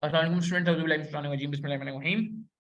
अस्सलाम वालेकुम students,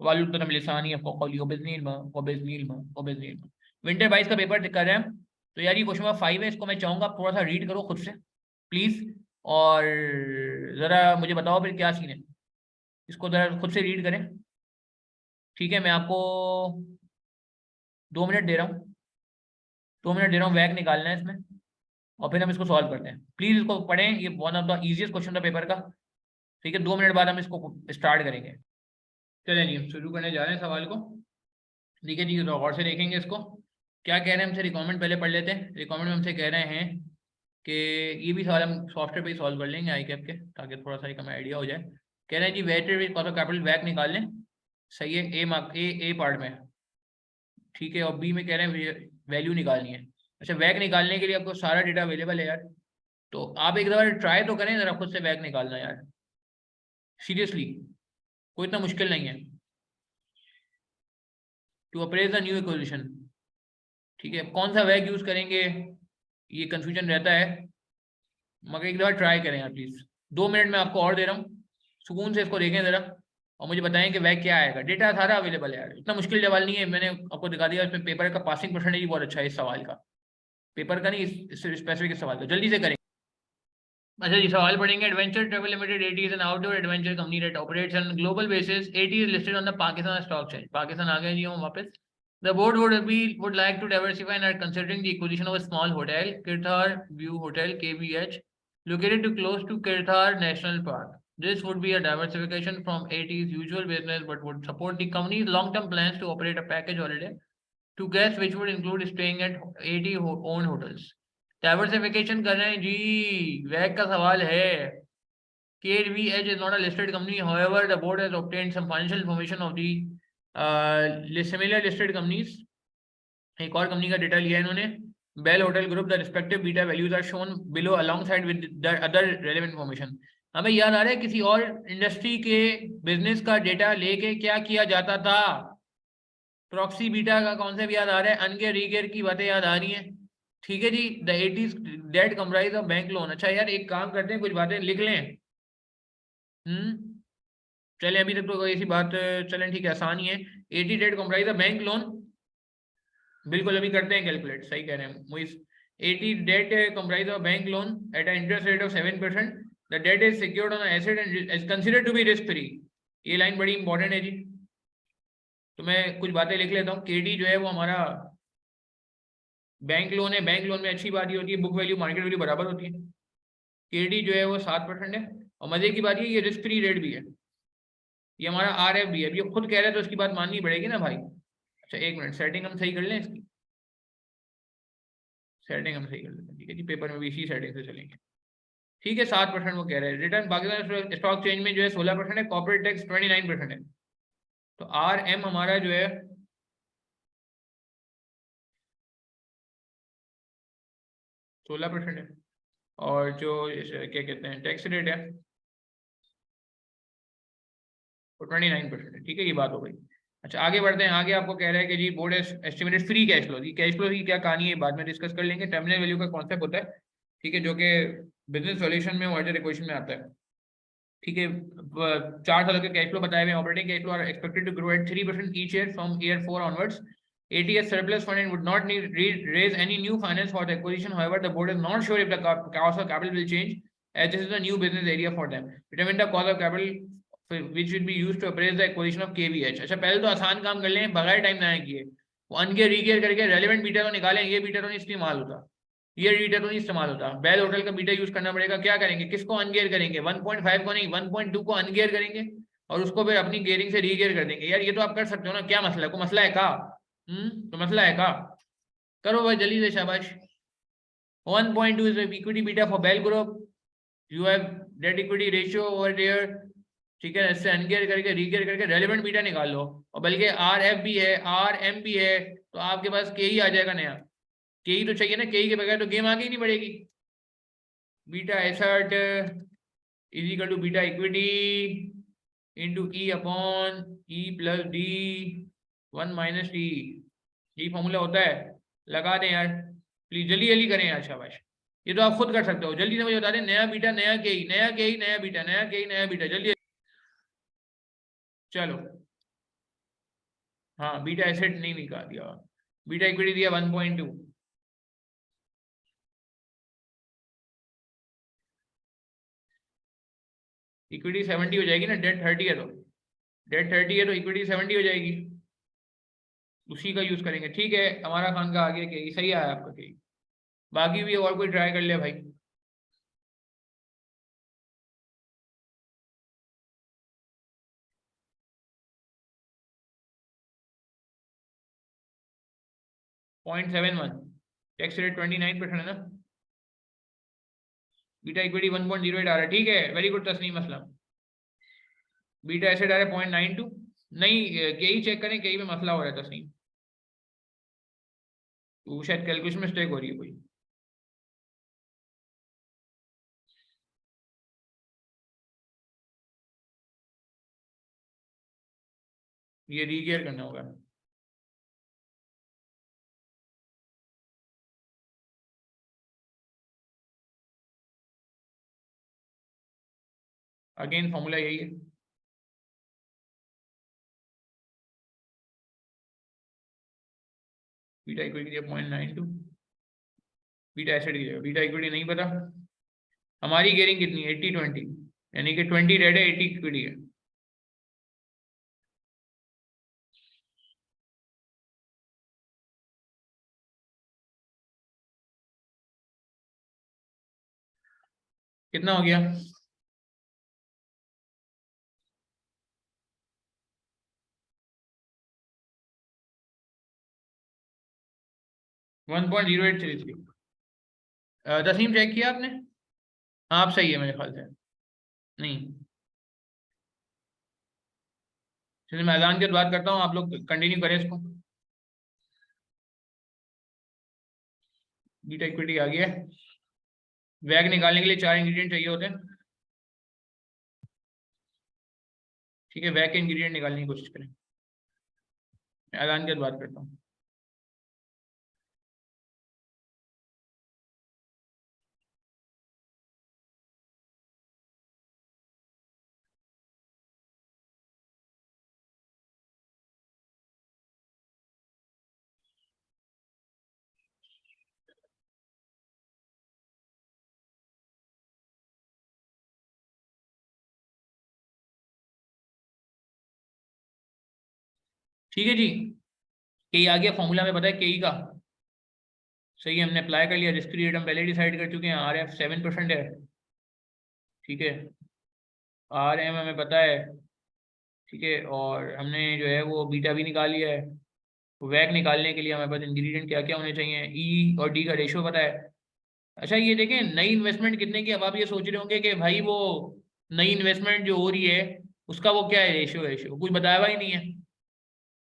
वालुकतन लिसानी क़ौली वबिज़नी इल्मा वबिज़नी इल्मा वबिज़नी इल्मा। Winter 22 का पेपर कर रहे हैं, तो यार ये क्वेश्चन नंबर 5 है, इसको मैं चाहूंगा आप थोड़ा सा रीड करो खुद से प्लीज, और जरा मुझे बताओ फिर क्या सीन है, इसको जरा खुद से रीड करें। ठीक है, मैं आपको 2 मिनट दे रहा हूँ, 2 मिनट दे रहा हूँ, वैक निकालना है इसमें और फिर हम इसको सॉल्व करते हैं। प्लीज इसको पढ़ें, ये one of the easiest question था पेपर का। ठीक है, 2 मिनट बाद हम इसको स्टार्ट करेंगे। चलें जी, हम शुरू करने जा रहे हैं सवाल को। ठीक है जी, तो गौर से देखेंगे इसको। क्या कह रहे हैं हमसे, रिकॉमेंड पहले पढ़ लेते हैं। रिकॉमेंड में हमसे कह रहे हैं कि ये भी सवाल हम सॉफ्टवेयर पे ही सॉल्व कर लेंगे आई कैप के, ताकि थोड़ा सा एक हमें आइडिया हो जाए। कह रहे हैं जी वेटेड कॉस्ट ऑफ कैपिटल वैक निकाल लें। सही है, ए पार्ट में। ठीक है, और बी में कह रहे हैं वैल्यू निकालनी है। अच्छा, वैक निकालने के लिए आपको सारा डेटा अवेलेबल है यार, तो आप एक दफ़ा ट्राई तो करें जरा खुद से वैक निकालना यार, सीरियसली कोई इतना मुश्किल नहीं है। To appraise the new acquisition. ठीक है, कौन सा वैक यूज करेंगे ये कंफ्यूजन रहता है, मगर एक दफ़ा ट्राई करें यार प्लीज। 2 मिनट में आपको और दे रहा हूँ, सुकून से इसको देखें जरा और मुझे बताएं कि वैक क्या आएगा। डेटा सारा अवेलेबल है यार, इतना मुश्किल सवाल नहीं है, मैंने आपको दिखा दिया। इसमें पेपर का पासिंग परसेंटेज बहुत अच्छा है इस सवाल का, पेपर का नहीं, इस स्पेसिफिक सवाल का। जल्दी से करें। अच्छा जी, सवाल पढ़ेंगे। Adventure travel limited AT is an outdoor adventure company that operates on global basis. AT is listed on the Pakistan stock exchange. Pakistan आ गए जी हम वापस। The board would like to diversify and are considering the acquisition of a small hotel, Kirthar View Hotel (KVH), located too close to Kirthar National Park. This would be a diversification from AT's usual business, but would support the company's long-term plans to operate a package holiday to guests, which would include staying at AT owned hotels. Diversification कर रहे हैं जी, वैक का सवाल है। KVH is not a listed company. However, the board has obtained some financial information of the similar listed companies। एक और company का data लिया है इन्होंने, Bell hotel group. The respective beta values are shown below alongside with the other relevant information. हमें याद आ रहा है किसी और इंडस्ट्री के बिजनेस का डेटा लेके क्या किया जाता था, प्रॉक्सी बीटा का कॉन्सेप्ट याद आ रहा है, अनगेयर रीगेयर की बातें याद आ रही हैं। ठीक है जी, the 80s debt comprise of bank loan. अच्छा यार, एक काम करते हैं, कुछ बातें लिख लें। चलें, अभी तक तो ऐसी बात, चलें ठीक है, आसान ही है। 80 debt comprise of bank loan, बिल्कुल अभी करते हैं कैलकुलेट। सही कह रहे हैं मुइस। 80 debt comprise of bank loan at an interest rate of 7%। The debt is secured on asset and is considered to be risk free. ये लाइन बड़ी इंपॉर्टेंट है जी, तो मैं कुछ बातें लिख लेता हूँ। केडी जो है वो हमारा बैंक लोन है। बैंक लोन में अच्छी बात ये होती है, बुक वैल्यू मार्केट वैल्यू बराबर होती है। केडी जो है वो 7% है, और मजे की बात ये रिस्क फ्री रेट भी है। ये हमारा RF भी है। अब ये खुद कह रहे हैं तो इसकी बात माननी पड़ेगी ना भाई। अच्छा एक मिनट, सेटिंग हम सही कर लें इसकी, सेटिंग हम सही कर लेते हैं। ठीक है जी, पेपर में भी इसी सेटिंग से चलेंगे। ठीक है, 7% वो कह रहे हैं। रिटर्न पाकिस्तान स्टॉक चेंज में जो है 16% है, कॉर्पोरेट टैक्स 29% है। तो RM हमारा जो है 16% है, और जो क्या कहते हैं टैक्स रेट है वो 29% है। ठीक है, ये बात हो गई। अच्छा आगे बढ़ते हैं। आगे आपको कह रहा है कि जी board estimated free cash flow. Cash flow की क्या कहानी है बाद में डिस्कस कर लेंगे। टर्मिनल वैल्यू का कॉन्सेप्ट होता है, ठीक है, जो कि बिजनेस सॉल्यूशन में वाटर इक्वेशन में आता है। ठीक है, 4 सालों के कैश फ्लो बताए हुए। Operating cash flow are expected to grow at 3% each year from year 4 onwards. ATS surplus fund and would not need raise any new finance for the acquisition. However, the board is not sure if the cost of capital will change, as this is a new business area for them. Determine the cost of capital which will be used to appraise the acquisition of KVH। अच्छा पहले तो आसान काम कर लें, बगैर time ना किए, वो अनगेयर रीगेयर करके रेलेवेंट बीटा तो निकालें। ये बीटा तो नहीं इस्तेमाल होता, ये बीटा तो नहीं इस्तेमाल होता। बेल होटल का बीटा यूज करना पड़ेगा। क्या करेंगे, किसको अनगेयर करेंगे, 1.5 को नहीं 1.2 को अनगेयर करेंगे, और उसको फिर अपनी गेयरिंग से रीगेयर कर देंगे। यार ये तो आप कर सकते हो ना, क्या मसला है, कोई मसला है का? तो मसला है का? करो भाई जल्दी से, शाबाश। 1.2 is equity beta for Bell Group. You have debt equity ratio over there। ठीक है, इससे अनगियर करके रीगियर करके रेलेवेंट बीटा निकाल लो, और बल्कि RF भी है, RM भी है, तो आपके पास KE आ जाएगा नया। KE तो चाहिए ना, KE के बगैर तो गेम आगे ही नहीं बढ़ेगी। Beta asset is equal to beta equity into E upon E plus D 1 minus T। ये फॉर्मूला होता है, लगा दें यार प्लीज, जल्दी जल्दी करें यार, शाबाश। ये तो आप खुद कर सकते हो। जल्दी से मुझे बता दें, नया बीटा नया के ई, नया के ई नया बीटा, नया के ई नया बीटा, जल्दी। चलो हाँ, बीटा एसेट नहीं निकाल दिया, बीटा इक्विटी दिया 1.2। इक्विटी 70 हो जाएगी ना, डेट 30 है तो, डेट 30 है तो इक्विटी 70 हो जाएगी, उसी का यूज करेंगे। ठीक है, हमारा खान का आगे के सही आया आपका के, बाकी भी और कोई ट्राई कर ले भाई। .71, टैक्स रेट 29% है ना, बीटा इक्विटी 1.08 आ रहा है। ठीक है, very good Tasneem Aslam. Beta asset आ रहा है 0.92, नहीं के ही चेक करें, के ही में मसला हो रहा है तस्नीम, वो शायद कैलकुलेशन मिस्टेक हो रही है कोई। ये रीगियर करना होगा। अगेन फॉर्मूला यही है, बीटा इक्विटी की 0.92, बीटा एसेट की जगह बीटा इक्विटी नहीं पता। हमारी गेयरिंग कितनी है, 80-20, यानी कि 20 रेड है 80 इक्विटी है। कितना हो गया, 1.0833। तस्नीम चेक किया आपने? हाँ, आप सही है मेरे ख्याल से। नहीं, चलिए मैं ऐलान के बाद करता हूँ, आप लोग कंटिन्यू करें इसको। बीटा इक्विटी आ गया है, वैग निकालने के लिए 4 इंग्रेडिएंट चाहिए होते हैं। ठीक है, वैग के इंग्रेडिएंट निकालने की कोशिश करें, मैं ऐलान के बाद करता हूँ। ठीक है जी, के आ गया फॉर्मूला में, पता है के का, सही है, हमने अप्लाई कर लिया। रिस्क रेट हम पहले डिसाइड कर चुके हैं, RF 7% है। ठीक है, RM हमें पता है। ठीक है, और हमने जो है वो बीटा भी निकाल लिया है। वैग निकालने के लिए हमारे पास इंग्रेडिएंट क्या क्या होने चाहिए, ई और डी का रेशो पता है। अच्छा ये देखें, नई इन्वेस्टमेंट कितने की, अब आप ये सोच रहे होंगे कि भाई वो नई इन्वेस्टमेंट जो हो रही है उसका वो क्या है, रेशो कुछ बताया हुआ ही नहीं है।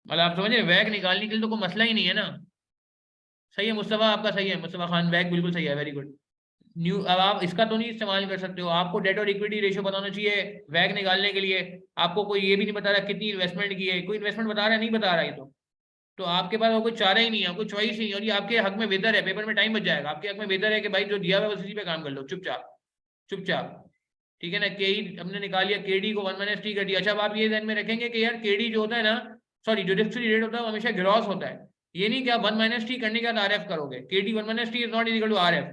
मतलब आप समझ रहे, वैग निकालने के लिए तो कोई मसला ही नहीं है ना। सही है मुस्तफ़ा, आपका सही है, मुस्तफ़ा खान वैग बिल्कुल सही है, वेरी गुड। न्यू, अब आप इसका तो नहीं इस्तेमाल कर सकते हो, आपको डेट और इक्विटी रेशियो बताना चाहिए वैग निकालने के लिए। आपको कोई ये भी नहीं बता रहा कितनी इन्वेस्टमेंट की है, कोई इन्वेस्टमेंट बता रहा है, नहीं बता रहा है तो आपके पास और कोई चारा ही नहीं है, कोई चॉइस नहीं है, और ये आपके हक में बेहतर है, पेपर में टाइम बच जाएगा, आपके हक में बेहतर है कि भाई जो दिया हुआ है उसी पे काम कर लो, चुपचाप चुपचाप। ठीक है ना, के हमने निकाल लिया, केडी को 1 - t कर दिया। अच्छा, अब आप ये ध्यान में रखेंगे कि यार केडी जो होता है ना, सॉरी जो रिस्क फ्री रेट होता है वो हमेशा ग्रॉस होता है। ये नहीं कि आप 1 - t करने के बाद RF करोगे, KD 1 - t is not equal to RF,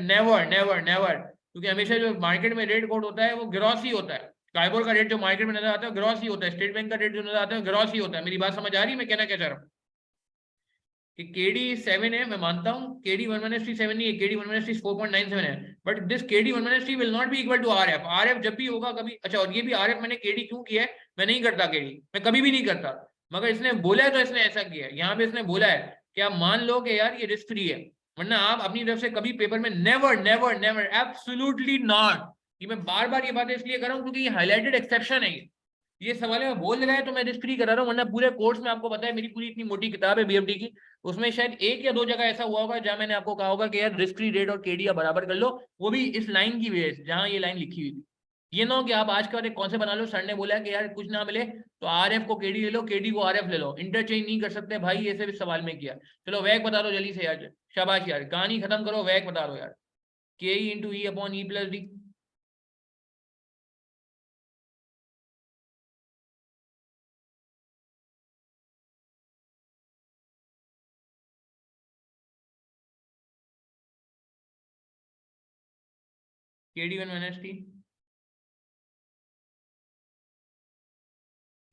never never never, क्योंकि हमेशा जो मार्केट में रेट कोड होता है वो ग्रॉस ही होता है। काइबोर का रेट जो मार्केट में नजर आता है ग्रॉस ही होता है, स्टेट बैंक का रेट जो नजर आता है ग्रॉस ही होता है। मेरी बात समझ आ रही है मैं कहना क्या चाह रहा हूँ? कि केडी 7 है, मैं मानता हूँ केडी 1 - t 7 नहीं है, केडी 1 - t 4.97 है, but this KD 1 - t will not be equal to RF। RF जब भी होगा कभी, अच्छा और ये भी RF मैंने केडी क्यों किया है, मैं नहीं करता केडी, मैं कभी भी नहीं करता, मगर इसने बोला है तो इसने ऐसा किया है। यहाँ पे इसने बोला है कि आप मान लो कि यार ये रिस्क फ्री है, वरना आप अपनी तरफ से कभी पेपर में never never never, absolutely not. ये मैं बार बार ये बातें इसलिए कर रहा हूँ क्योंकि ये हाईलाइटेड एक्सेप्शन है, ये सवाल में बोल रहा है तो मैं रिस्क फ्री करा रहा हूँ, वरना पूरे कोर्स में आपको पता है मेरी पूरी इतनी मोटी किताब है BFD की, उसमें शायद 1 या 2 जगह ऐसा हुआ होगा जहां मैंने आपको कहा होगा कि यार रिस्क फ्री रेट और केडी बराबर कर लो, वो भी इस लाइन की वजह से जहां ये लाइन लिखी हुई थी। ये ना हो कि आप आज के बाद कौन से बना लो, सर ने बोला है कि यार कुछ ना मिले तो RF को केडी ले लो, केडी को RF ले लो, इंटरचेंज नहीं कर सकते भाई, ये सब इस सवाल में किया। चलो वैग बता दो जल्दी से यार, शाबाश यार, कहानी खत्म करो, वैग बता दो यार। K into E upon E plus D. K D one minus T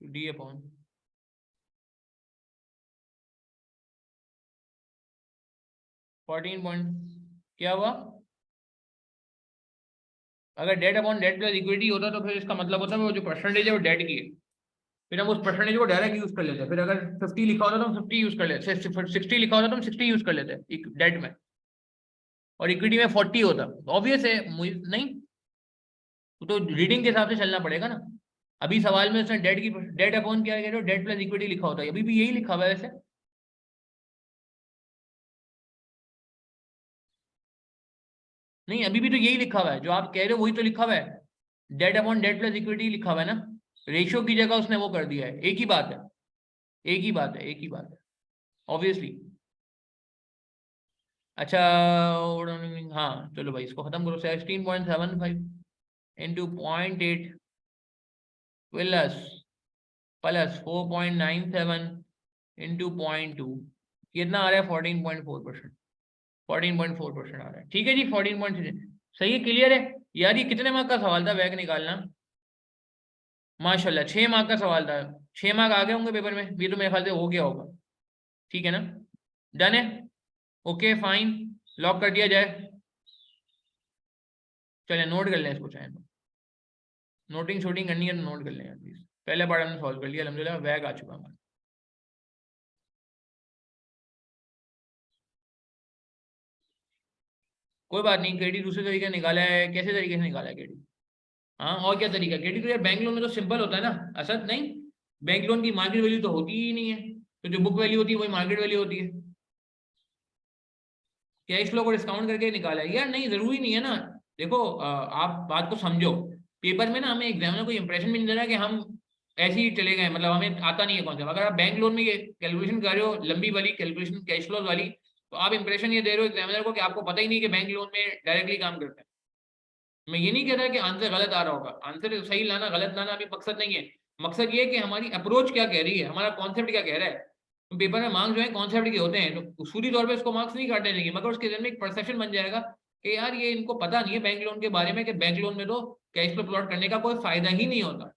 D upon 14 point क्या हुआ? अगर debt upon debt plus equity होता तो फिर इसका मतलब होता है वो जो परसेंटेज है वो डेट की है, फिर हम उस परसेंटेज को डायरेक्ट यूज कर लेते हैं। फिर अगर 50 लिखा होता तो हम 50 यूज कर लेते, 60 लिखा होता तो हम 60 यूज कर लेते डेट में, और इक्विटी में 40 होता। ऑब्वियस है नहीं, तो रीडिंग के हिसाब से चलना पड़ेगा ना। अभी सवाल में उसने डेट की डेट अपॉन क्या कह रहे हो, डेट प्लस इक्विटी लिखा होता है, अभी भी यही लिखा हुआ है वैसे। नहीं, अभी भी तो यही लिखा हुआ है जो आप कह रहे हो, वही तो लिखा हुआ है, debt upon debt plus equity लिखा हुआ है ना। रेशियो की जगह उसने वो कर दिया है, एक ही बात है, एक ही बात है, एक ही बात है ऑब्वियसली। अच्छा, हाँ चलो भाई इसको खत्म करो। 16.75 इंटू 0.8 प्लस 4.97 इंटू 0.2, कितना आ रहा है? 14.4%। 14.4% आ रहा है, ठीक है जी। 14.3 सही है, क्लियर है यार। ये कितने मार्क का सवाल था वैग निकालना? माशाल्लाह 6 मार्क का सवाल था। 6 मार्क आ गए होंगे पेपर में, ये तो मेरे ख्याल से हो गया होगा। ठीक है ना, डन है, ओके फाइन, लॉक कर दिया जाए। चले नोट कर लें इसको, चाहे तो नोटिंग शूटिंग करनी है तो नोट कर लें प्लीज। पहले पार्ट हमने सॉल्व कर लिया अल्हम्दुलिल्लाह, वैग आ चुका हमारा। कोई बात नहीं, केडी दूसरे तरीके से निकाला है। कैसे तरीके से निकाला है केडी? हाँ, और क्या तरीका? केडी तो यार बैंक लोन में तो सिंपल होता है ना असद, नहीं बैंक लोन की मार्केट वैल्यू तो होती ही नहीं है, तो जो बुक वैल्यू होती है वही मार्केट वैल्यू होती है। कैश फ्लो को डिस्काउंट करके निकाला है यार, नहीं जरूरी नहीं है ना। देखो आप बात को समझो, पेपर में ना हमें एग्जामिनर को इंप्रेशन भी नहीं देना कि हम ऐसे ही चले गए, मतलब हमें आता नहीं है कॉन्सेप्ट। अगर आप बैंक लोन में ये कैलकुलेशन कर रहे हो, लंबी वाली कैलकुलेशन कैश फ्लोज वाली, तो आप इंप्रेशन ये दे रहे हो एग्जामिनर को कि आपको पता ही नहीं कि बैंक लोन में डायरेक्टली काम करते हैं। मैं ये नहीं कह रहा कि आंसर गलत आ रहा होगा, आंसर सही लाना गलत लाना अभी मकसद नहीं है। मकसद ये है कि हमारी अप्रोच क्या कह रही है, हमारा कॉन्सेप्ट क्या कह रहा है। तो पेपर में मार्क्स जो है कॉन्सेप्ट के होते हैं, तो उसूली तौर पे उसको मार्क्स नहीं काटने देंगे, मगर उसके जरिए में एक परसेप्शन बन जाएगा कि यार ये इनको पता नहीं है बैंक लोन के बारे में, कि बैंक लोन में तो कैश फ्लो प्लॉट करने का कोई फायदा ही नहीं होता।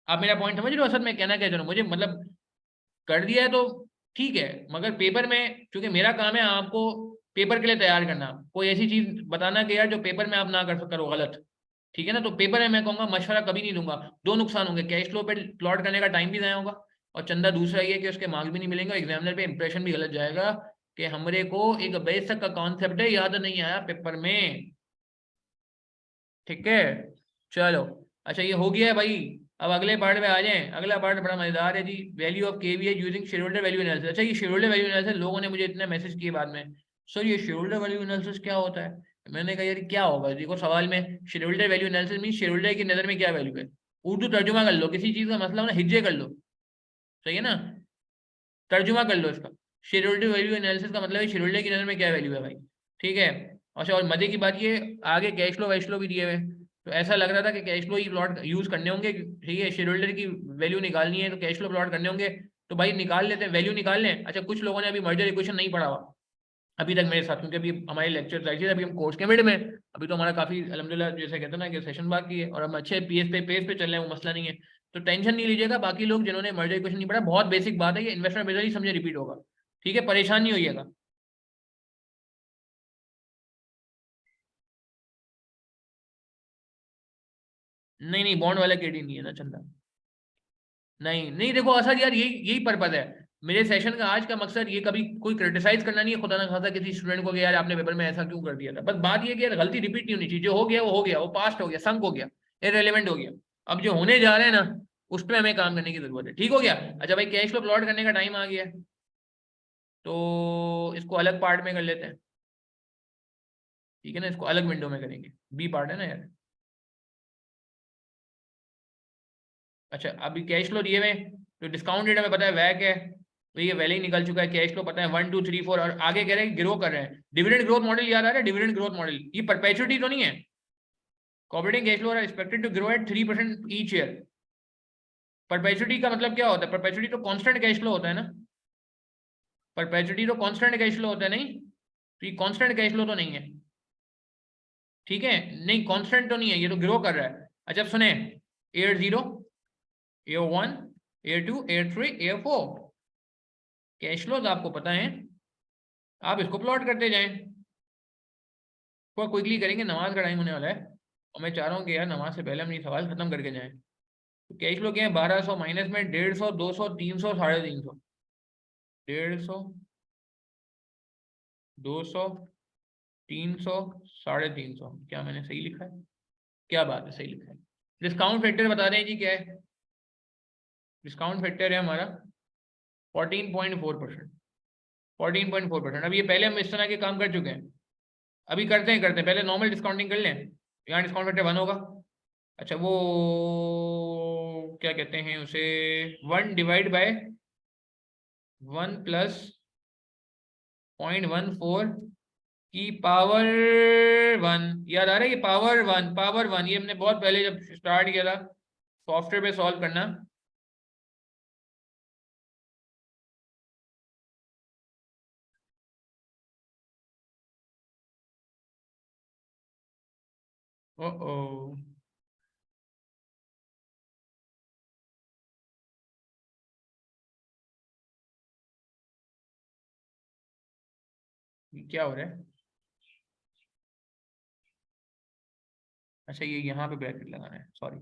आप मेरा पॉइंट समझ रहे हो? असल में कहना क्या चाह रहा हूँ, मुझे मतलब कर दिया है तो ठीक है, मगर पेपर में क्योंकि मेरा काम है आपको पेपर के लिए तैयार करना, कोई ऐसी चीज बताना कि यार जो पेपर में आप ना कर करो गलत। ठीक है ना, तो पेपर में मैं कहूंगा मशवरा कभी नहीं दूंगा। दो नुकसान होंगे, कैश फ्लो पे प्लॉट करने का टाइम भी ज़ाया होगा, और चंदा दूसरा ये कि उसके मार्क्स भी नहीं मिलेंगे, एग्जामिनर पे इंप्रेशन भी गलत जाएगा कि हमरे को एक बेसिक का कॉन्सेप्ट है याद नहीं आया पेपर में। ठीक है, चलो। अच्छा ये हो गया है भाई, अब अगले पार्ट में आ जाएं। अगला पार्ट बड़ा मजेदार है जी, value of KVA using share holder value analysis. अच्छा ये शेयर होल्डर वैल्यू एनालिसिस, लोगों ने मुझे इतने मैसेज किए बाद में, सर ये शेयर होल्डर वैल्यू एनालिसिस क्या होता है? मैंने कहा यार क्या होगा, देखो सवाल में share holder value analysis mean share holder की नजर में क्या वैल्यू है। उर्दू तर्जुमा कर लो, किसी चीज का मसला हो ना हिज्जे कर लो, सही है ना, तर्जुमा कर लो इसका। शेयर होल्डर वैल्यू एनालिसिस का मतलब है शेयर होल्डर की नजर में क्या वैल्यू है भाई। ठीक है। अच्छा और मजे की बात ये, आगे कैश फ्लो वैश फ्लो भी दिए हुए हैं, तो ऐसा लग रहा था कि कैश फ्लो ही प्लॉट यूज करने होंगे। ठीक है, शेयर होल्डर की वैल्यू निकालनी है तो कैश फ्लो प्लॉट करने होंगे, तो भाई निकाल लेते हैं, वैल्यू निकाल लें। अच्छा कुछ लोगों ने अभी मर्जर इक्वेशन नहीं पढ़ा हुआ अभी तक मेरे साथ, क्योंकि अभी हमारे लेक्चर जाहिर है अभी हम कोर्स के मिड में, अभी तो हमारा काफी अल्हम्दुलिल्लाह जैसे कहते हैं ना कि सेशन बाकी है, और हम अच्छे पेज पे चल रहे हैं, वो मसला नहीं है। तो टेंशन नहीं लीजिएगा, बाकी लोग जिन्होंने मर्जर इक्वेशन नहीं पढ़ा, बहुत बेसिक बात है, ये इन्वेस्टमेंट बेसिस ही समझे रिपीट होगा। ठीक है, परेशान नहीं होइएगा। नहीं नहीं, बॉन्ड वाला केडी नहीं है ना चंदा। नहीं नहीं, देखो असर यार यही यही पर्पज है मेरे सेशन का। आज का मकसद ये कभी कोई क्रिटिसाइज करना नहीं है खुदा ना खासा किसी स्टूडेंट को कि यार आपने पेपर में ऐसा क्यों कर दिया था। बस बात ये कि यार गलती रिपीट नहीं होनी चाहिए, जो हो गया वो हो गया, वो पास्ट हो गया, संक हो गया, इररिलेवेंट हो गया। अब जो होने जा रहे हैं ना उस पर हमें काम करने की जरूरत है। ठीक हो गया? अच्छा भाई कैश फ्लो प्लॉट करने का टाइम आ गया है, तो इसको अलग पार्ट में कर लेते हैं। ठीक है ना, इसको अलग विंडो में करेंगे, बी पार्ट है ना यार। अच्छा अभी कैश फ्लो दिए हुए, तो डिस्काउंट रेट हमें पता है वैक है, तो ये पहले ही निकल चुका है, कैश फ्लो पता है 1 2 3 4, और आगे कह रहे हैं ग्रो कर रहे हैं। डिविडेंड ग्रोथ मॉडल याद आ रहा है, डिविडेंड ग्रोथ मॉडल, ये परपेचुइटी तो नहीं है। Operating cash flow are expected to grow at 3% each year. Perpetuity का मतलब क्या होता है? परपेचुइटी तो कांस्टेंट कैश फ्लो होता है ना, परपेचुइटी तो कांस्टेंट कैश फ्लो होता है, नहीं? तो ये कांस्टेंट कैश फ्लो तो नहीं है, ठीक है, नहीं कांस्टेंट तो नहीं है, ये तो ग्रो कर रहा है। अच्छा सुने, year 0, year 1, year 2, year 3, year 4 cash flows आपको पता है, आप इसको प्लॉट करते जाएं। क्विकली करेंगे, नमाज का टाइम होने वाला है, और मैं चाह रहा हूँ कि यार नमाज से पहले हम ये सवाल खत्म करके जाएं। तो कैश फ्लो क्या है? 1200 माइनस में 150, 200, 300, 350, 150, 200, 300, 350। क्या मैंने सही लिखा है? क्या बात है, सही लिखा है। डिस्काउंट फैक्टर बता रहे हैं जी, क्या है? डिस्काउंट फैक्टर है हमारा 14.4%। 14.4%। अब ये पहले हम इस तरह के काम कर चुके हैं, अभी करते हैं पहले नॉर्मल डिस्काउंटिंग कर लें। यहाँ डिस्काउंट फैक्टर 1 होगा। अच्छा वो क्या कहते हैं उसे, 1 डिवाइड बाय 1 प्लस 0.14 की पावर 1। याद आ रहा है ये पावर 1, पावर 1, ये हमने बहुत पहले जब स्टार्ट किया था सॉफ्टवेयर पे सॉल्व करना। ओ ओ क्या हो रहा है? अच्छा ये यहाँ पे ब्रैकेट लगाना है, सॉरी।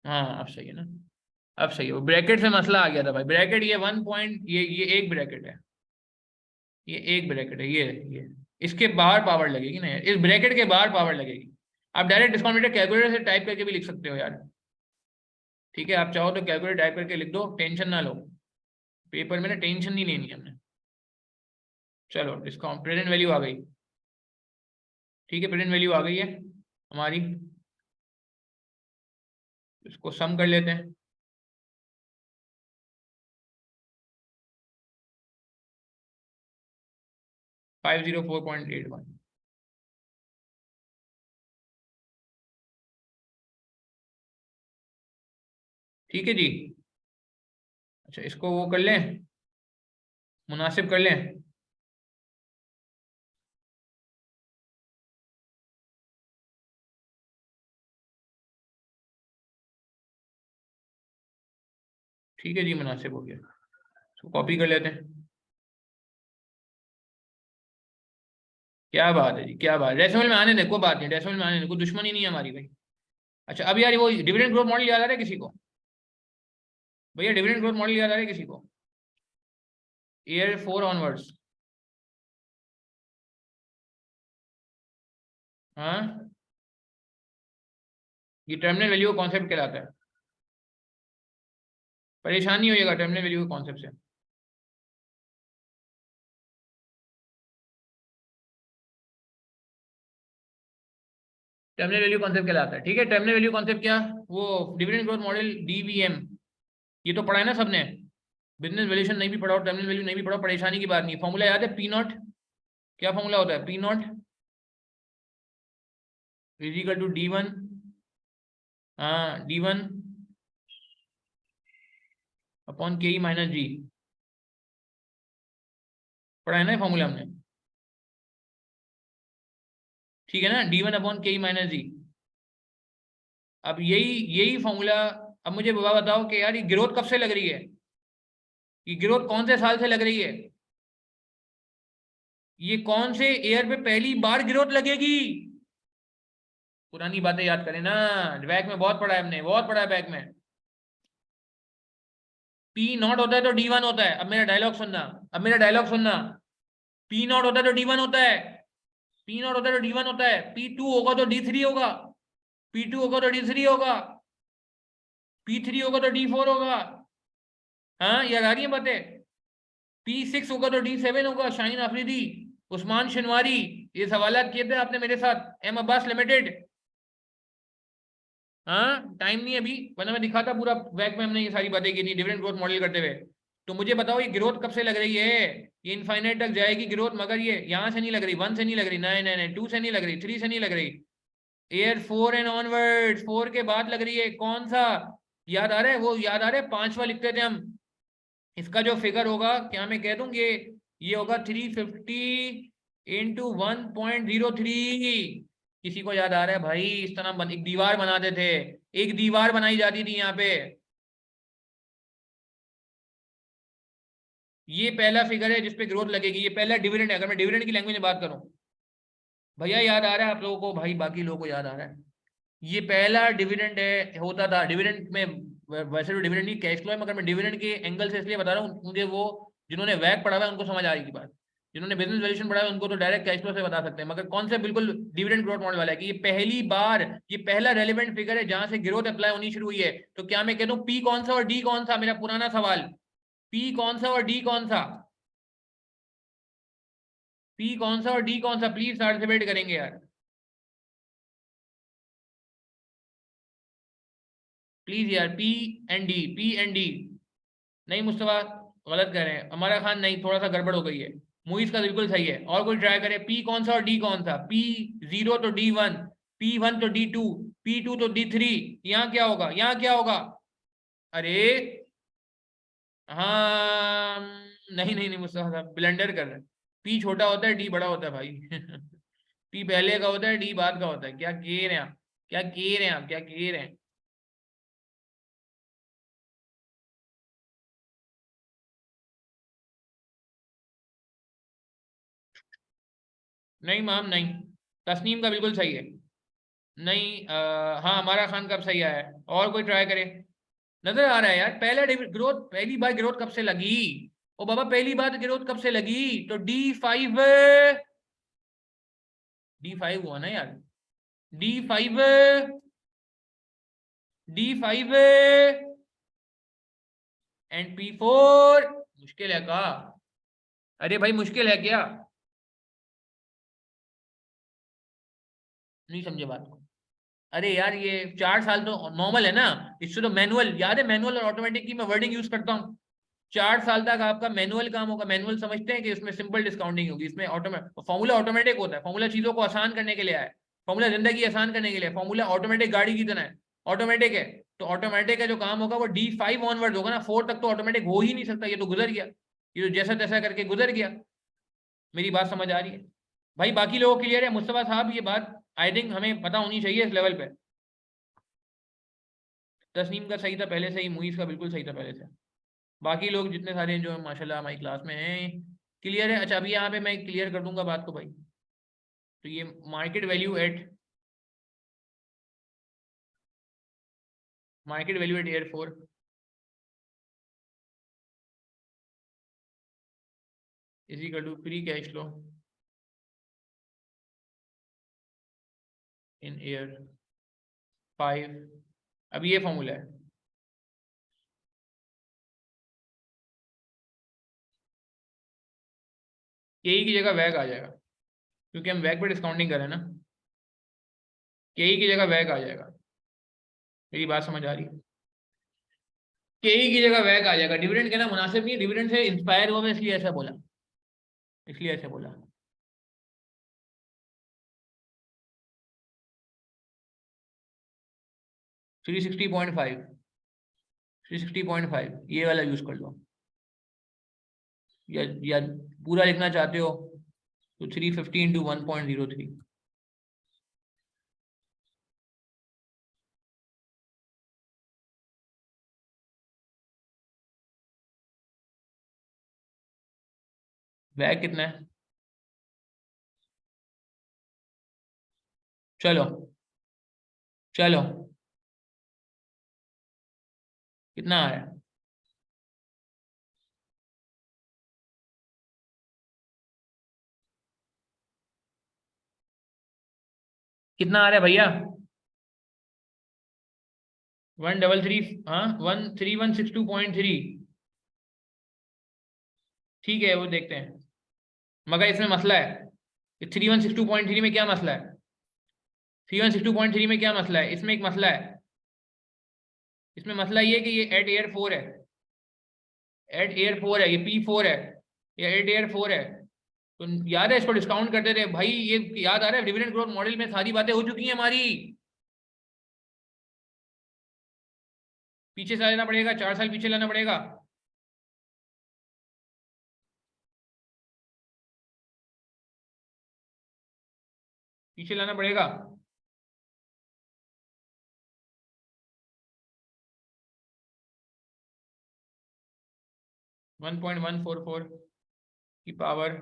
हाँ अब सही है ना, अब सही है। वो ब्रैकेट से मसला आ गया था भाई, ब्रैकेट ये 1 पॉइंट, ये एक ब्रैकेट है, ये एक ब्रैकेट है, ये इसके बाहर पावर लगेगी ना यार, इस ब्रैकेट के बाहर पावर लगेगी। आप डायरेक्ट डिस्काउंटेड कैलकुलेटर से टाइप करके भी लिख सकते हो यार, ठीक है, आप चाहो तो कैलकुलेटर टाइप करके लिख दो, टेंशन ना लो, पेपर में ना टेंशन नहीं लेनी हमने। चलो डिस्काउंट प्रेजेंट वैल्यू आ गई, ठीक है, प्रेजेंट वैल्यू आ गई है हमारी, इसको सम कर लेते हैं। 504.81। ठीक है जी। अच्छा इसको वो कर लें, मुनासिब कर लें। ठीक है जी, मुनासिब हो गया, इसको कॉपी कर लेते हैं। क्या बात है जी, क्या बात है, डेसिमल में आने दे, कोई बात नहीं, डेसिमल में आने दे, कोई दुश्मनी नहीं है हमारी भाई। अच्छा अब यार वो डिविडेंड ग्रोथ मॉडल याद आ रहा है किसी को? भैया डिविडेंड ग्रोथ मॉडल याद आ रहा है किसी को? Year 4 onwards. हाँ, ये टर्मिनल वैल्यू का कॉन्सेप्ट कहलाता है। परेशान नहीं होइएगा टर्मिनल वैल्यू के कॉन्सेप्ट से। टर्मिनल वैल्यू कॉन्सेप्ट कहलाता है, ठीक है। टर्मिनल वैल्यू कॉन्सेप्ट क्या? वो डिविडेंड ग्रोथ मॉडल डीवीएम, ये तो पढ़ा है ना सबने। बिजनेस वैल्यूएशन नहीं भी पढ़ा और टर्मिनल वैल्यू नहीं भी पढ़ा, परेशानी की बात नहीं। फॉर्मूला याद है? पी नॉट, क्या फॉर्मूला होता है? P naught is equal to D1, हाँ D1 अपॉन के ई माइनस जी। पढ़ा है ना फॉर्मूला हमने, ठीक है ना, D1 अपॉन के ई माइनस जी। अब यही यही फॉर्मूला, अब मुझे बाबा बताओ कि यार ये ग्रोथ कब से लग रही है, ये ग्रोथ कौन से साल से लग रही है, ये कौन से ईयर पे पहली बार ग्रोथ लगेगी? पुरानी बातें याद करें ना, बैक में बहुत पढ़ा है हमने, बहुत पढ़ा है बैक में। पी नॉट होता है तो D1 होता है। अब मेरा डायलॉग सुनना, अब मेरा डायलॉग सुनना, पी नॉट होता है तो D1 होता है, पी नॉट होता है तो D1 होता है, P2 होगा तो D3 होगा, P2 होगा तो D3 होगा, P3 होगा तो D4 होगा। हाँ याद आ रही है बातें? P6 होगा तो D7 होगा। शाहीन आफरीदी, उस्मान शनवारी, ये सवाल किए थे आपने मेरे साथ, एम अब्बास लिमिटेड। हाँ टाइम नहीं है अभी, वरना मैं दिखाता पूरा वैक में हमने ये सारी बातें की थी डिविडेंड ग्रोथ मॉडल करते हुए। तो मुझे बताओ ये ग्रोथ कब से लग रही है? ये इनफाइनाइट तक जाएगी ग्रोथ, मगर ये यहाँ से नहीं लग रही, 1 से नहीं लग रही, नहीं नहीं नहीं, 2 से नहीं लग रही, 3 से नहीं लग रही, एयर 4 एंड ऑनवर्ड, 4 के बाद लग रही है। कौन सा याद आ रहा है? वो याद आ रहा है, 5वां लिखते थे हम। इसका जो फिगर होगा, क्या मैं कह दूं, ये होगा 350 इंटू 1.03। किसी को याद आ रहा है भाई? इस तरह एक दीवार बनाते थे, एक दीवार बनाई जाती थी यहाँ पे। ये पहला फिगर है जिसपे ग्रोथ लगेगी, ये पहला डिविडेंड है, अगर मैं डिविडेंड की लैंग्वेज में बात करूं। भैया याद आ रहा है आप लोगों को? भाई बाकी लोगों को याद आ रहा है? ये पहला डिविडेंड है, होता था डिविडेंड में। वैसे तो डिविडेंड की कैश फ्लो है, मगर मैं डिविडेंड के एंगल से इसलिए बता रहा हूँ मुझे वो जिन्होंने वैक पढ़ा हुआ है उनको समझ आ रही की बात। जिन्होंने बिजनेस वैल्यूएशन पढ़ा है उनको तो डायरेक्ट कैश फ्लो से बता सकते हैं, मगर कॉन्सेप्ट बिल्कुल डिविडेंड ग्रोथ मॉडल वाला है कि ये पहली बार, ये पहला रेलिवेंट फिगर है जहां से ग्रोथ अप्लाई होनी शुरू हुई है। तो क्या मैं कह दूं पी कौन सा और डी कौन सा? मेरा पुराना सवाल, पी कौन सा और डी कौन सा? पी कौन सा और डी कौन सा? प्लीज पार्टिसिपेट करेंगे यार, प्लीज यार। P and D, P and D. नहीं मुस्तफा, गलत कह रहे हैं। हमारा खान नहीं, थोड़ा सा गड़बड़ हो गई है। मुइज का बिल्कुल सही है, और कोई ट्राई करे। पी कौन सा और डी कौन सा? पी 0 तो D1, P1 तो D2, P2 तो D3। यहाँ क्या होगा? यहाँ क्या होगा? अरे हाँ, नहीं नहीं नहीं मुस्तफा साहब ब्लेंडर कर रहे हैं। पी छोटा होता है, डी बड़ा होता है भाई। पी पहले का होता है, डी बाद का होता है। क्या कह रहे हैं आप? क्या कह रहे हैं आप? क्या कह रहे हैं? नहीं मैम नहीं, तस्नीम का बिल्कुल सही है। नहीं हाँ, हमारा खान कब सही आया है? और कोई ट्राई करे? नजर आ रहा है यार, पहला ग्रोथ, पहली बार ग्रोथ कब से लगी? ओ बाबा, पहली बार ग्रोथ कब से लगी? तो D5, D5 हुआ ना यार। D5, D5 and P4। मुश्किल है का? अरे भाई मुश्किल है क्या? नहीं समझे बात को? अरे यार ये 4 साल तो नॉर्मल है ना। इससे तो मैनुअल याद है, मैनुअल और ऑटोमेटिक की मैं वर्डिंग यूज करता हूँ। 4 साल तक आपका मैनुअल काम होगा। मैनुअल समझते हैं कि इसमें सिंपल डिस्काउंटिंग होगी, इसमें ऑटोमेटिक फॉर्मूला ऑटोमेटिक होता है। फॉर्मूला चीजों को आसान करने के लिए आया है, फॉर्मूला जिंदगी आसान करने के लिए। फॉर्मूला ऑटोमेटिक गाड़ी की तरह है, ऑटोमेटिक है। तो ऑटोमेटिक का जो काम होगा वो D5 ऑनवर्ड होगा ना। 4 तक तो ऑटोमेटिक हो ही नहीं सकता, ये तो गुजर गया, ये तो जैसा तैसा करके गुजर गया। मेरी बात समझ आ रही है भाई? बाकी लोगों क्लियर है? मुस्तफा साहब ये बात आई थिंक हमें पता होनी चाहिए इस लेवल पे। तस्नीम का सही था पहले से ही, मुईस का बिल्कुल सही था पहले से। बाकी लोग जितने सारे जो माशाल्लाह हमारी क्लास में हैं क्लियर है। अच्छा अभी यहाँ पे मैं क्लियर कर दूंगा बात को भाई। तो ये market value at year 4 is equal to free cash flow in year 5। अब ये फॉर्मूला है। के की जगह वैग आ जाएगा, क्योंकि हम वैग पे डिस्काउंटिंग कर रहे हैं ना। के की जगह वैग आ जाएगा। मेरी बात समझ आ रही है? के की जगह वैग आ जाएगा। डिविडेंड कहना मुनासिब नहीं है, डिविडेंड से इंस्पायर हुआ मैं, इसलिए ऐसा बोला, इसलिए ऐसे बोला। 360.5, 360.5 ये वाला यूज कर लो। या पूरा लिखना चाहते हो तो 350 इंटू 1.03। वह कितना है? चलो चलो, कितना आ रहा है? कितना आ रहा है भैया? 133, हाँ 13162.3। ठीक है वो देखते हैं, मगर इसमें मसला है। 3162.3 में क्या मसला है? 3162.3 में क्या मसला है? इसमें एक मसला है। इसमें मसला ये है कि ये एट एयर 4 है, एट एयर 4 है, ये P4 है, ये एट एयर 4 है। तो याद है इसको डिस्काउंट करते थे भाई, ये याद आ रहा है डिविडेंड ग्रोथ मॉडल में सारी बातें हो चुकी हैं हमारी। पीछे से लाना पड़ेगा, 4 साल पीछे लाना पड़ेगा। पीछे लाना पड़ेगा। 1.144 की पावर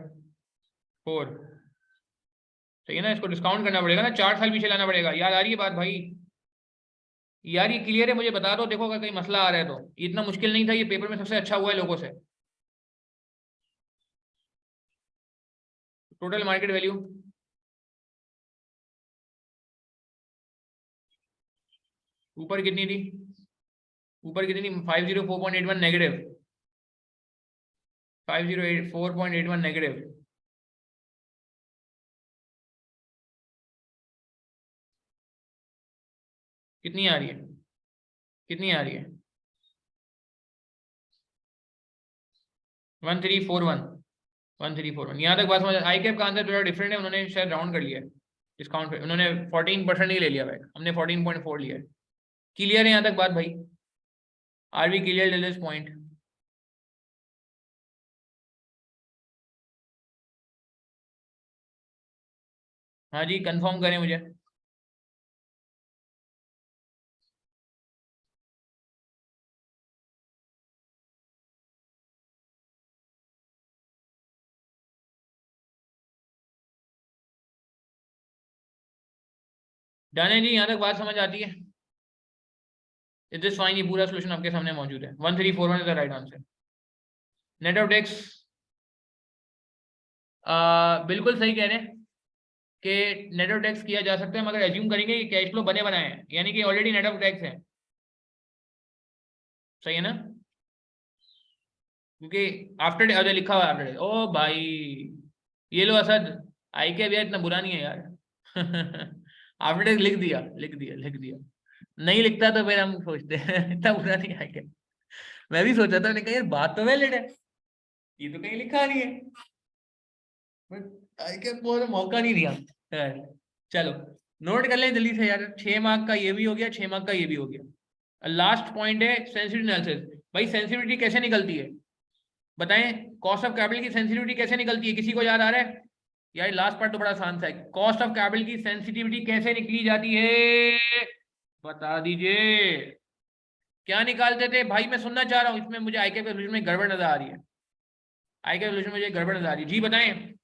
4, सही है ना। इसको डिस्काउंट करना पड़ेगा ना, 4 साल पीछे लाना पड़ेगा। याद आ रही है बात भाई? यार ये क्लियर है, मुझे बता दो, देखो अगर कहीं मसला आ रहा है तो। ये इतना मुश्किल नहीं था, ये पेपर में सबसे अच्छा हुआ है लोगों से। टोटल मार्केट वैल्यू ऊपर कितनी थी? ऊपर कितनी? 504.81 नेगेटिव, 504.81 नेगेटिव। कितनी आ रही है? कितनी आ रही है? 1341, 1341। यहाँ तक बात समझ। आई कैप का आंसर थोड़ा डिफरेंट है, उन्होंने शायद राउंड कर लिया है डिस्काउंट पे। उन्होंने 14% ही ले लिया बैक, हमने 14.4 लिया है। क्लियर है यहाँ तक बात भाई? Are we clear till this point? हाँ जी, कंफर्म करें मुझे। डन है जी, यहाँ तक बात समझ आती है? इट इज फाइन, ये पूरा सोल्यूशन आपके सामने मौजूद है। 1341 is the right answer. Net of tax बिल्कुल सही कह रहे हैं कि नेट ऑफ टैक्स किया जा सकता है, मगर एज्यूम करेंगे कि कैश फ्लो बने बनाए हैं, यानी कि ऑलरेडी नेट ऑफ टैक्स है। सही है ना? क्योंकि आफ्टर अरे लिखा हुआ है आफ्टर। ओ भाई, ये लो असद, आई के भी इतना बुरा नहीं है यार। आफ्टर टैक्स लिख दिया, लिख दिया, लिख दिया। नहीं लिखता तो फिर हम सोचते हैं इतना बुरा नहीं आई के। मैं भी सोचा था, मैंने कहा यार बात तो वैलिड है, ये तो कहीं लिखा नहीं है, आई के पूरा मौका नहीं दिया। खैर, चलो नोट कर लें जल्दी से यार। 6 मार्क का ये भी हो गया, 6 मार्क का ये भी हो गया। लास्ट पॉइंट है सेंसिटिविटी एनालिसिस। भाई सेंसिटिविटी कैसे निकलती है बताएं? कॉस्ट ऑफ कैपिटल की सेंसिटिविटी कैसे निकलती है, किसी को याद आ रहा है? यार लास्ट पार्ट तो बड़ा आसान सा है। कॉस्ट ऑफ कैपिटल की सेंसिटिविटी कैसे निकली जाती है, बता दीजिए। क्या निकालते थे भाई? मैं सुनना चाह रहा हूँ, इसमें मुझे आई के कैलकुलेशन में गड़बड़ नजर आ रही है। आई के कैलकुलेशन में मुझे गड़बड़ नजर आ रही है जी, बताएं।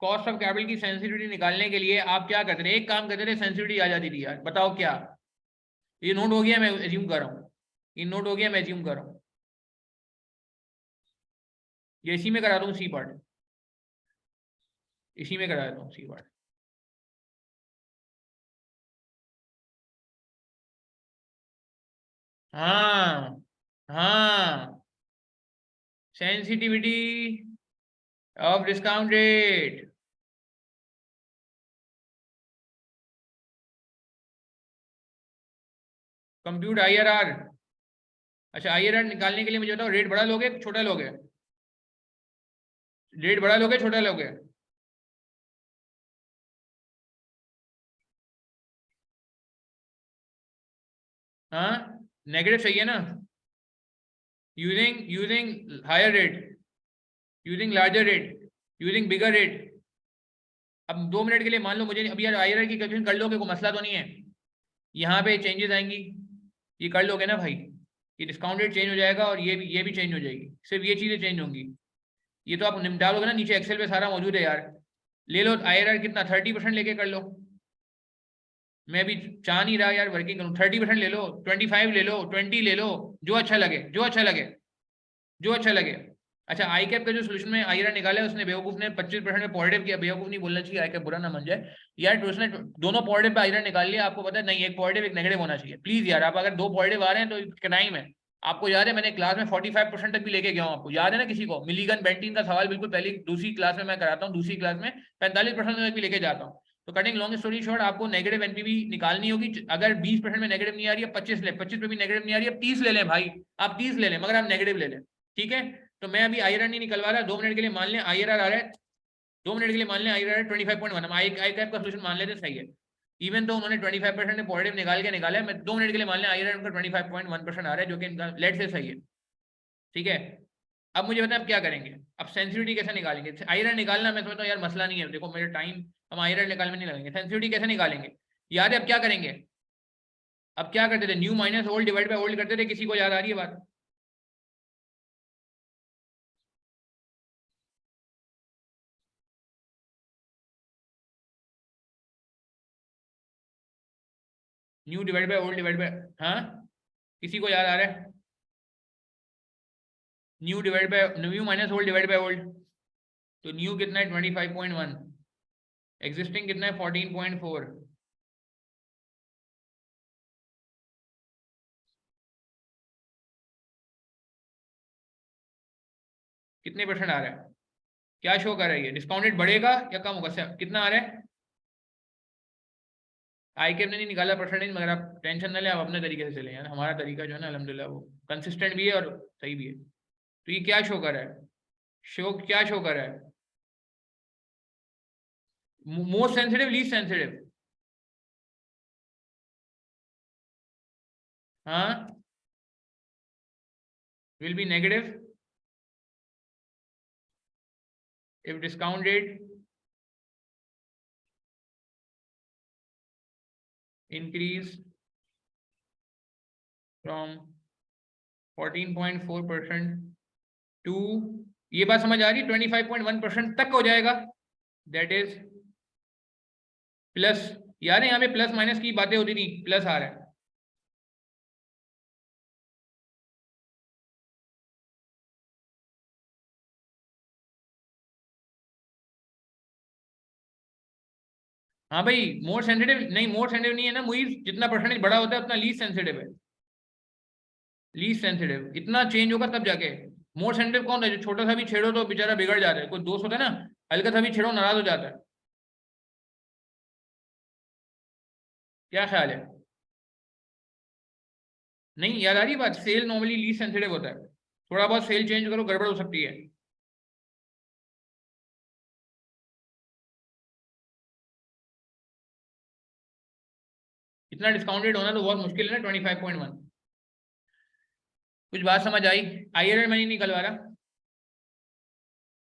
कॉस्ट ऑफ कैपिटल की सेंसिटिविटी निकालने के लिए आप क्या करते थे? एक काम करते थे, सेंसिटिविटी आ जाती थी यार। बताओ क्या? ये नोट हो गया, मैं एज्यूम कर रहा हूँ। ये नोट हो गया, मैं एज्यूम कर रहा हूँ। ये इसी में करा दूँ सी पार्ट, इसी में करा देता हूँ सी पार्ट। हाँ, हाँ, sensitivity of discount rate. Compute IRR। अच्छा, IRR निकालने के लिए मुझे बताओ, रेट बड़ा लोगे छोटा लोगे? रेट बड़ा लोगे छोटा लोगे? हाँ, नेगेटिव चाहिए ना। Using higher rate, using larger rate, using bigger rate. अब 2 मिनट के लिए मान लो मुझे अभी यार IRR की कैलकुलेशन कर लोगे, कोई मसला तो नहीं है? यहाँ पे चेंजेस आएंगी, ये कर लोगे ना भाई? ये डिस्काउंट रेट चेंज हो जाएगा और ये भी चेंज हो जाएगी, सिर्फ ये चीजें चेंज होंगी। ये तो आप निपटालोगे ना, नीचे एक्सेल पे सारा मौजूद है यार। ले लो IRR कितना, 30% लेके कर लो। मैं भी चाह नहीं रहा यार वर्किंग करूँ। 30% ले लो, 25 ले लो, 20 ले लो, जो अच्छा लगे, जो अच्छा लगे, जो अच्छा लगे। अच्छा, आई कैप का जो सोल्यूशन में IRR निकाला है, उसने बेवकूफ ने 25% में पॉजिटिव किया। बेवकूफ नहीं बोलना चाहिए, आई कैप बुरा ना मान जाए यार। तो उसने दोनों पॉजिटिव पे IRR निकाल लिया। आपको पता है नहीं, एक पॉजिटिव एक नेगेटिव होना चाहिए प्लीज यार। आप अगर 2 पॉजिटिव आ रहे हैं तो क्राइम है। आपको याद है मैंने क्लास में 45% तक भी लेके गया हूँ, आपको याद है ना? किसी को मिलीगन बेंटीन का सवाल बिल्कुल पहली दूसरी क्लास में मैं कराता हूँ, दूसरी क्लास में 45% तक भी लेके जाता हूँ। तो कटिंग लॉन्ग स्टोरी शॉर्ट, आपको नेगेटिव एनपीवी निकालनी होगी। अगर 20% में नेगेटिव नहीं आ रही है 25 ले, 25 पे भी नेगेटिव नहीं आ रही है 30 ले लें भाई, आप 30 ले लें, मगर आप नेगेटिव ले लें, ठीक है। तो मैं अभी IRR नहीं निकलवा रहा, 2 मिनट के लिए मान लें IRR आ रहा है, 2 मिनट के लिए मान लें IRR 25.1, हम आई कैप का सोल्यूशन मान लेते हैं, सही है। इवन तो उन्होंने 25% पॉजिटिव निकाल के निकाला है, मैं 2 मिनट के लिए मान लें IRR उनका 25.1% आ रहा है, जो कि इनका लेट से सही है, ठीक है। अब मुझे बताएं अब क्या करेंगे, अब सेंसिटिविटी कैसे निकालेंगे। IRR निकालना मैं समझता हूँ यार मसला नहीं है, देखो मेरे टाइम हम IRR निकालने में नहीं लगेंगे, सेंसिटिविटी कैसे निकालेंगे, याद है अब क्या करेंगे। अब क्या करते थे, new minus old divide by old करते थे, किसी को याद आ रही है बात। Nu divide by old divide by, हाँ किसी को याद आ रहा है। Nu divide by new minus old divide by old, तो न्यू कितना है 25.1, एग्जिस्टिंग कितना है 14.4, कितने परसेंट आ रहा है, क्या शो कर रही है, डिस्काउंटेड बढ़ेगा या कम होगा, कितना आ रहा है। आई कैप ने नहीं निकाला परसेंटेज, मगर आप टेंशन ना लें, आप अपने तरीके से चले यार, हमारा तरीका जो है ना अल्हम्दुलिल्लाह वो कंसिस्टेंट भी है और सही भी है। तो ये क्या शो कर रहा है, क्या शो कर रहा है, मोस्ट सेंसिटिव लीस्ट सेंसिटिव, हाँ will be negative if discount rate increase from 14.4% to, ये बात समझ आ रही है, 25.1% तक हो जाएगा, दैट इज प्लस, यार यहाँ पे प्लस माइनस की बातें होती थी, प्लस आ रहा है। हाँ भाई मोर सेंसिटिव नहीं, मोर सेंसिटिव नहीं है ना मुझे, जितना परसेंटेज बड़ा होता है उतना लीस्ट सेंसिटिव है, लीस्ट सेंसिटिव इतना चेंज होगा तब जाके। मोर सेंसिटिव कौन है, जो छोटा सा भी छेड़ो तो बेचारा बिगड़ जाता है, कोई दोस्त होता है ना, हल्का सा भी छेड़ो नाराज हो जाता है, क्या ख्याल है। नहीं याद आ रही बात, सेल नॉर्मली लीस्ट सेंसिटिव होता है, थोड़ा बहुत सेल चेंज करो गड़बड़ हो सकती है। इतना डिस्काउंटेड होना तो बहुत मुश्किल है ना 25.1। कुछ बात समझ आई। IRR में नहीं निकलवा रहा,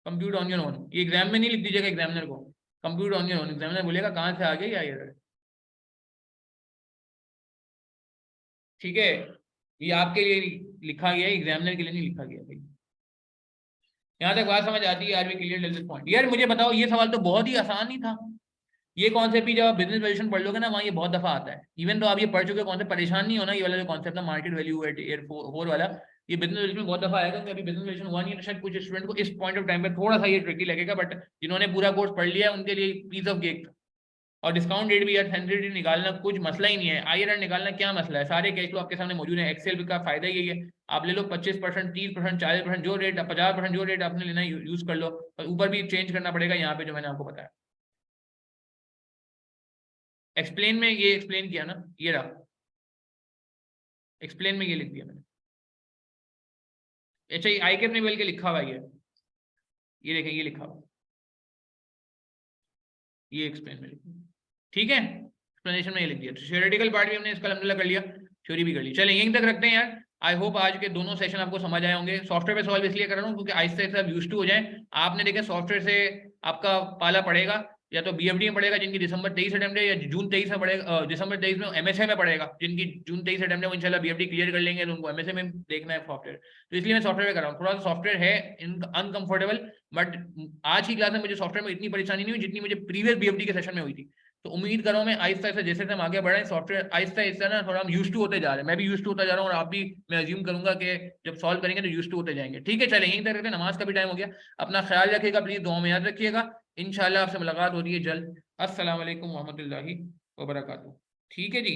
कंप्यूट ऑन योर ओन, ये एग्जाम में नहीं लिख दीजिएगा एग्जामिनर को, compute on your own, examiner बोलेगा कहाँ से आ गया ये IRR, ठीक है। ये आपके लिए लिखा गया है, एग्जामिनर के लिए नहीं लिखा गया भाई। यहाँ तक बात समझ आती है यार, वी क्लियर दिस पॉइंट। यार मुझे बताओ, ये सवाल तो बहुत ही आसान ही था, ये कॉन्सेप्ट भी जब आप बिजनेस वैल्यूएशन पढ़ लोगे ना, वहाँ ये बहुत दफा आता है। इवन तो आप ये पढ़ चुके कॉन्सेप्ट, परेशान नहीं होना, ये वाला जो कॉन्सेप्ट है मार्केट वैल्यू एट ईयर 4 वाला, ये बिजनेस वैल्यूएशन में बहुत दफा आएगा, क्योंकि अभी बिजनेस वैल्यूएशन हुआ नहीं है, तो शायद कुछ स्टूडेंट को इस पॉइंट ऑफ टाइम पे थोड़ा सा ये ट्रिकी लगेगा, बट जिन्होंने पूरा कोर्स पढ़ लिया है उनके लिए पीस ऑफ केक। और डिस्काउंट रेट भी यार, सेंसिटिविटी निकालना कुछ मसला ही नहीं है, IRR निकालना क्या मसला है, सारे कैश फ्लो आपके सामने मौजूद है, एक्सेल का फायदा यही है, आप ले लो 25%, 30%, 40%, जो रेट 50% जो रेट आपने लेना यूज कर लो, और ऊपर भी चेंज करना पड़ेगा यहाँ पे जो मैंने आपको बताया। एक्सप्लेन में ये एक्सप्लेन किया ना, ये रहा एक्सप्लेन में ये लिख दिया मैंने। अच्छा ये आई कैप ने बल्कि लिखा हुआ ये देखें ये लिखा हुआ, ये एक्सप्लेन में लिखा, ठीक है, एक्सप्लेनेशन में ये लिख दिया। तो थ्योरेटिकल पार्ट भी हमने इसका अल्हम्दुलिल्लाह कर लिया, थ्योरी भी कर ली। चलिए यहीं तक रखते हैं यार। आई होप आज के दोनों सेशन आपको समझ आए होंगे। सॉफ्टवेयर पे सॉल्व इसलिए कर रहा हूँ क्योंकि आहिस्ते आहिस्ते आप यूज्ड टू हो जाए। आपने देखे सॉफ्टवेयर से आपका पाला पड़ेगा, या तो BFD में पड़ेगा जिनकी दिसंबर 23 अटेम्प्ट है, या जून 23 में पड़ेगा, दिसंबर 23 में MSA में पड़ेगा जिनकी जून 23 अटेम्प्ट है, वो इंशाल्लाह BFD क्लियर कर लेंगे, तो उनको MSA में देखना है सॉफ्टवेयर। तो इसलिए मैं सॉफ्टवेयर कर रहा हूँ, थोड़ा सा सॉफ्टवेयर है अनकंफर्टेबल, बट आज की क्लास में मुझे सॉफ्टवेयर में इतनी परेशानी नहीं हुई जितनी मुझे प्रीवियस BFD के सेशन में हुई थी। तो उम्मीद कर रहा हूँ मैं आहिस्ता आहिस्ता जैसे हम आगे बढ़ रहे हैं, सॉफ्टवेयर आहिस्ता आहिस्ता ना थोड़ा हम यूज्ड टू होते जा रहे हैं, मैं भी यूज्ड टू होता जा रहा हूँ, और आप भी, मैं अज्यूम करूंगा कि जब सॉल्व करेंगे तो यूज्ड टू होते जाएंगे। ठीक है चले यहीं तक रखते, नमाज का भी टाइम हो गया, अपना ख्याल रखिएगा, प्लीज दुआ में याद रखिएगा। इंशाल्लाह आपसे मुलाकात हो रही है जल्द। अस्सलाम वालेकुम रहमतुल्लाहि व बरकातहू। ठीक है जी।